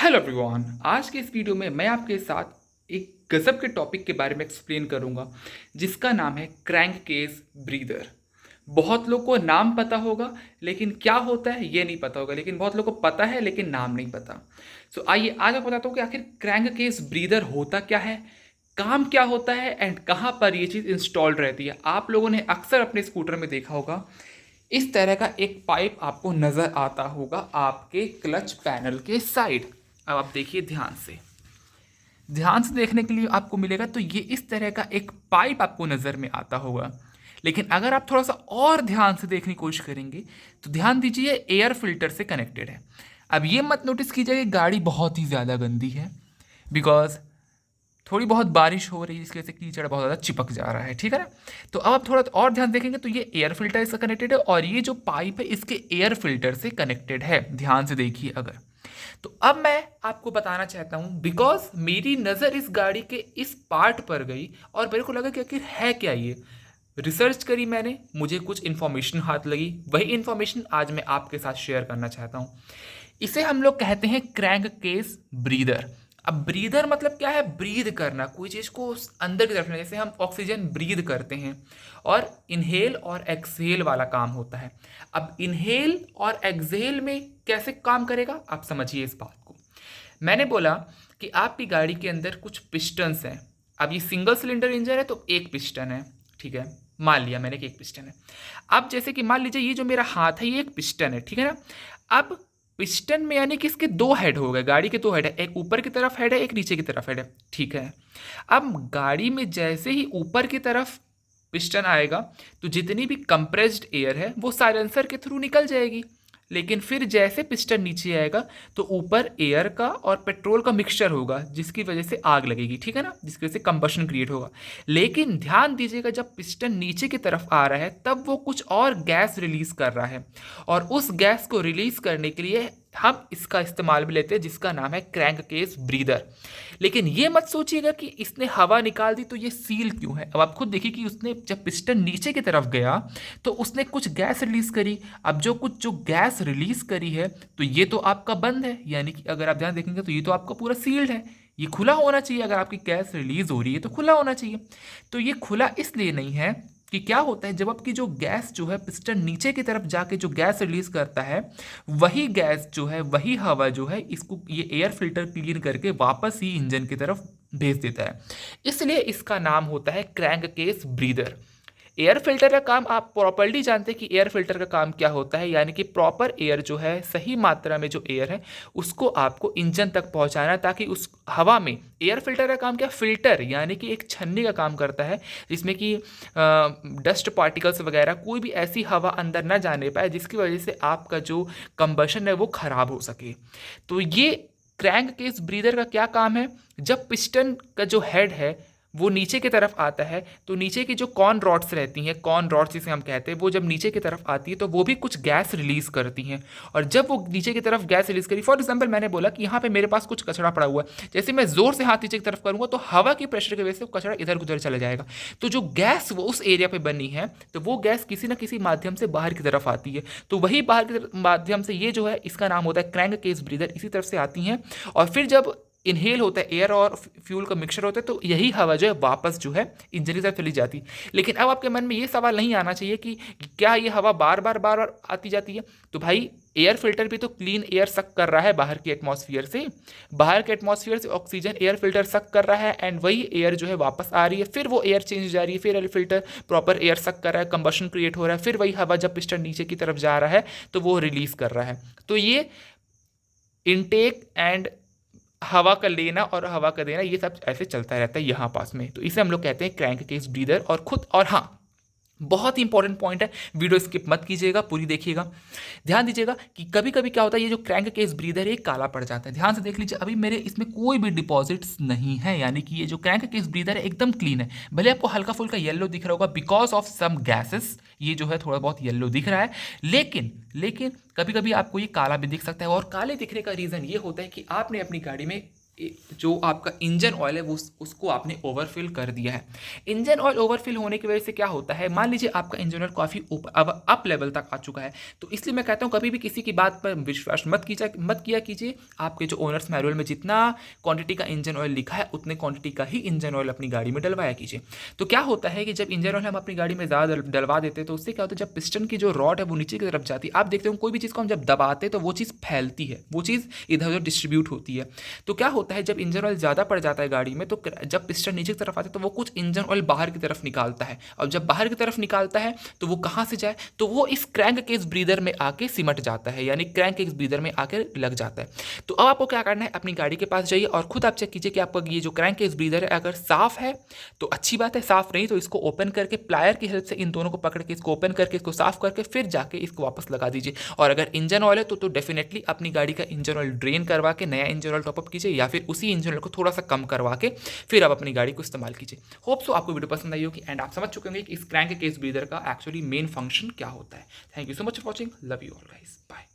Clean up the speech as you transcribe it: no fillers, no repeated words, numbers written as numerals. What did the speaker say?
Hello everyone. आज के इस वीडियो में मैं आपके साथ एक गजब के टॉपिक के बारे में एक्सप्लेन करूंगा जिसका नाम है क्रैंक केस ब्रीदर। बहुत लोग को नाम पता होगा लेकिन क्या होता है ये नहीं पता होगा, लेकिन बहुत लोग को पता है लेकिन नाम नहीं पता। सो आइए आज मैं बताता हूँ कि आखिर क्रैंक केस ब्रीदर होता क्या है, काम क्या होता है एंड कहाँ पर ये चीज़ इंस्टॉल्ड रहती है। आप लोगों ने अक्सर अपने स्कूटर में देखा होगा इस तरह का एक पाइप आपको नज़र आता होगा आपके क्लच पैनल के साइड। अब आप देखिए ध्यान से देखने के लिए आपको मिलेगा तो ये इस तरह का एक पाइप आपको नज़र में आता होगा। लेकिन अगर आप थोड़ा सा और ध्यान से देखने की कोशिश करेंगे तो ध्यान दीजिए एयर फिल्टर से कनेक्टेड है। अब ये मत नोटिस कीजिए कि गाड़ी बहुत ही ज़्यादा गंदी है, बिकॉज थोड़ी बहुत बारिश हो रही है जिसकी वजह से कीचड़ बहुत ज़्यादा चिपक जा रहा है, ठीक है ना। तो अब आप थोड़ा और ध्यान देखेंगे तो ये एयर फिल्टर से कनेक्टेड है और ये जो पाइप है इसके एयर फिल्टर से कनेक्टेड है। ध्यान से देखिए अगर तो अब मैं आपको बताना चाहता हूं बिकॉज मेरी नज़र इस गाड़ी के इस पार्ट पर गई और मेरे को लगा कि आखिर है क्या ये। रिसर्च करी मैंने, मुझे कुछ इन्फॉर्मेशन हाथ लगी, वही इन्फॉर्मेशन आज मैं आपके साथ शेयर करना चाहता हूं। इसे हम लोग कहते हैं क्रैंक केस ब्रीदर। अब ब्रीदर मतलब क्या है? ब्रीद करना, कोई चीज़ को अंदर की तरफ लेना। जैसे हम ऑक्सीजन ब्रीद करते हैं और इनहेल और एक्सहेल वाला काम होता है। अब इनहेल और एक्सहेल में कैसे काम करेगा आप समझिए इस बात को। मैंने बोला कि आपकी गाड़ी के अंदर कुछ पिस्टन्स हैं। अब ये सिंगल सिलेंडर इंजन है तो एक पिस्टन है, ठीक है, मान लिया मैंने कि एक पिस्टन है। अब जैसे कि मान लीजिए ये जो मेरा हाथ है ये एक पिस्टन है, ठीक है ना। अब पिस्टन में यानी कि इसके दो हेड हो गए, गाड़ी के दो हेड है, एक ऊपर की तरफ हेड है एक नीचे की तरफ हेड है, ठीक है। अब गाड़ी में जैसे ही ऊपर की तरफ पिस्टन आएगा तो जितनी भी कंप्रेस्ड एयर है वो साइलेंसर के थ्रू निकल जाएगी। लेकिन फिर जैसे पिस्टन नीचे आएगा तो ऊपर एयर का और पेट्रोल का मिक्सचर होगा जिसकी वजह से आग लगेगी, ठीक है ना, जिसकी वजह से कंबशन क्रिएट होगा। लेकिन ध्यान दीजिएगा जब पिस्टन नीचे की तरफ आ रहा है तब वो कुछ और गैस रिलीज कर रहा है और उस गैस को रिलीज करने के लिए हम इसका इस्तेमाल भी लेते हैं जिसका नाम है क्रैंक केस ब्रीदर। लेकिन ये मत सोचिएगा कि इसने हवा निकाल दी तो ये सील क्यों है। अब आप खुद देखिए कि उसने जब पिस्टन नीचे की तरफ गया तो उसने कुछ गैस रिलीज करी। अब जो गैस रिलीज करी है तो ये तो आपका बंद है, यानी कि अगर आप ध्यान देखेंगे तो ये तो आपका पूरा सील्ड है। ये खुला होना चाहिए, अगर आपकी गैस रिलीज हो रही है तो खुला होना चाहिए। तो ये खुला इसलिए नहीं है कि क्या होता है जब आपकी जो गैस जो है पिस्टन नीचे की तरफ जाके जो गैस रिलीज करता है वही गैस जो है वही हवा जो है इसको ये एयर फिल्टर क्लीन करके वापस ही इंजन की तरफ भेज देता है। इसलिए इसका नाम होता है crank case breather. Air filter का काम आप प्रॉपरली जानते हैं कि एयर फिल्टर का काम क्या होता है, यानी कि प्रॉपर एयर जो है सही मात्रा में जो एयर है उसको आपको इंजन तक पहुंचाना ताकि उस हवा में एयर फिल्टर का काम क्या, फिल्टर यानी कि एक छन्नी का काम करता है जिसमें कि डस्ट पार्टिकल्स वगैरह कोई भी ऐसी हवा अंदर ना जाने पाए जिसकी वजह से आपका जो कंबशन है वो खराब हो सके। तो ये क्रैंक केस ब्रीदर का क्या काम है, जब पिस्टन का जो हेड है वो नीचे की तरफ आता है तो नीचे की जो कॉर्न रॉड्स रहती हैं, कॉर्न रॉड्स जिसे हम कहते हैं, वो जब नीचे की तरफ आती है तो वो भी कुछ गैस रिलीज करती हैं। और जब वो नीचे की तरफ गैस रिलीज करी, फॉर एग्जांपल मैंने बोला कि यहाँ पे मेरे पास कुछ कचरा पड़ा हुआ है, जैसे मैं जोर से हाथ नीचे की तरफ करूंगा तो हवा की प्रेशर की वजह से वो कचरा इधर उधर चला जाएगा। तो जो गैस वो उस एरिया पे बनी है तो वो गैस किसी ना किसी माध्यम से बाहर की तरफ आती है। तो वही बाहर के माध्यम से ये जो है इसका नाम होता है क्रैंक केस ब्रीदर, इसी तरफ से आती हैं। और फिर जब इनहेल होता है, एयर और फ्यूल का मिक्सचर होता है, तो यही हवा जो है वापस जो है इंजन की तरफ चली जाती है। लेकिन अब आपके मन में ये सवाल नहीं आना चाहिए कि क्या ये हवा बार बार आती जाती है। तो भाई एयर फिल्टर भी तो क्लीन एयर सक कर रहा है बाहर के एटमॉस्फेयर से, बाहर के एटमॉस्फेयर से ऑक्सीजन एयर फिल्टर सक कर रहा है एंड वही एयर जो है वापस आ रही है, फिर वो एयर चेंज जा रही है, फिर एयर फिल्टर प्रॉपर एयर सक कर रहा है, कंबशन क्रिएट हो रहा है, फिर वही हवा जब पिस्टन नीचे की तरफ जा रहा है तो वो रिलीज कर रहा है। तो ये इनटेक एंड हवा का लेना और हवा का देना ये सब ऐसे चलता रहता है यहाँ पास में। तो इसे हम लोग कहते हैं क्रैंक केस ब्रीदर। और खुद और हाँ, बहुत ही इंपॉर्टेंट पॉइंट है, वीडियो स्किप मत कीजिएगा, पूरी देखिएगा। ध्यान दीजिएगा कि कभी कभी क्या होता है ये जो क्रैंक केस ब्रीदर है ये काला पड़ जाता है। ध्यान से देख लीजिए, अभी मेरे इसमें कोई भी डिपॉजिट्स नहीं है, यानी कि ये जो क्रैंक केस ब्रीदर है एकदम क्लीन है। भले आपको हल्का फुल्का येलो दिख रहा होगा बिकॉज ऑफ सम गैसेस, ये जो है थोड़ा बहुत येलो दिख रहा है, लेकिन कभी कभी आपको ये काला भी दिख सकता है। और काले दिखने का रीज़न ये होता है कि आपने अपनी गाड़ी में जो आपका इंजन ऑयल है वो उसको आपने ओवरफिल कर दिया है। इंजन ऑयल ओवरफिल होने की वजह से क्या होता है, मान लीजिए आपका इंजन ऑयल काफ़ी अप लेवल तक आ चुका है, तो इसलिए मैं कहता हूँ कभी भी किसी की बात पर विश्वास मत किया कीजिए। आपके जो ओनर्स मैनुअल में जितना क्वांटिटी का इंजन ऑयल लिखा है उतने क्वांटिटी का ही इंजन ऑयल अपनी गाड़ी में डलवाया कीजिए। तो क्या होता है कि जब इंजन ऑयल हम अपनी गाड़ी में ज़्यादा डलवा देते हैं तो उससे क्या होता है, जब पिस्टन की जो रॉड है वो नीचे की तरफ जाती है, आप देखते हो कोई भी चीज़ को हम जब दबाते हैं तो वो चीज़ फैलती है, वो चीज़ इधर उधर डिस्ट्रीब्यूट होती है। तो क्या होता है, जब इंजन ऑयल ज़्यादा पड़ जाता है गाड़ी में, तो जब पिस्टन नीचे की तरफ आता है तो वो कुछ इंजन ऑयल बाहर की तरफ निकालता है, और जब बाहर की तरफ निकालता है तो वो कहाँ से जाए, तो वो इस क्रैंक केस ब्रीदर में आके सिमट जाता है, यानी क्रैंक केस ब्रीदर में आके लग जाता है। तो अब आपको क्या करना है, अपनी गाड़ी के पास जाइए और खुद आप चेक कीजिए कि आपका ये जो क्रैंक केस ब्रीदर है अगर साफ है तो अच्छी बात है, साफ नहीं तो इसको ओपन करके प्लायर की हेल्प से इन दोनों को पकड़ के इसको ओपन करके इसको साफ करके फिर जाके इसको वापस लगा दीजिए। और अगर इंजन ऑयल है तो डेफिनेटली अपनी गाड़ी का इंजन ऑयल ड्रेन करवा के नया इंजन ऑयल टॉपअप कीजिए, या फिर उसी इंजन ऑयल को थोड़ा सा कम करवा के फिर आप अपनी गाड़ी को इस्तेमाल कीजिए। होप सो आपको वीडियो पसंद आई होगी एंड आप समझ चुके होंगे कि इस क्रैंक केस ब्रीदर का एक्चुअली मेन फंक्शन क्या होता है। Thank you so much for watching, love you all guys, bye.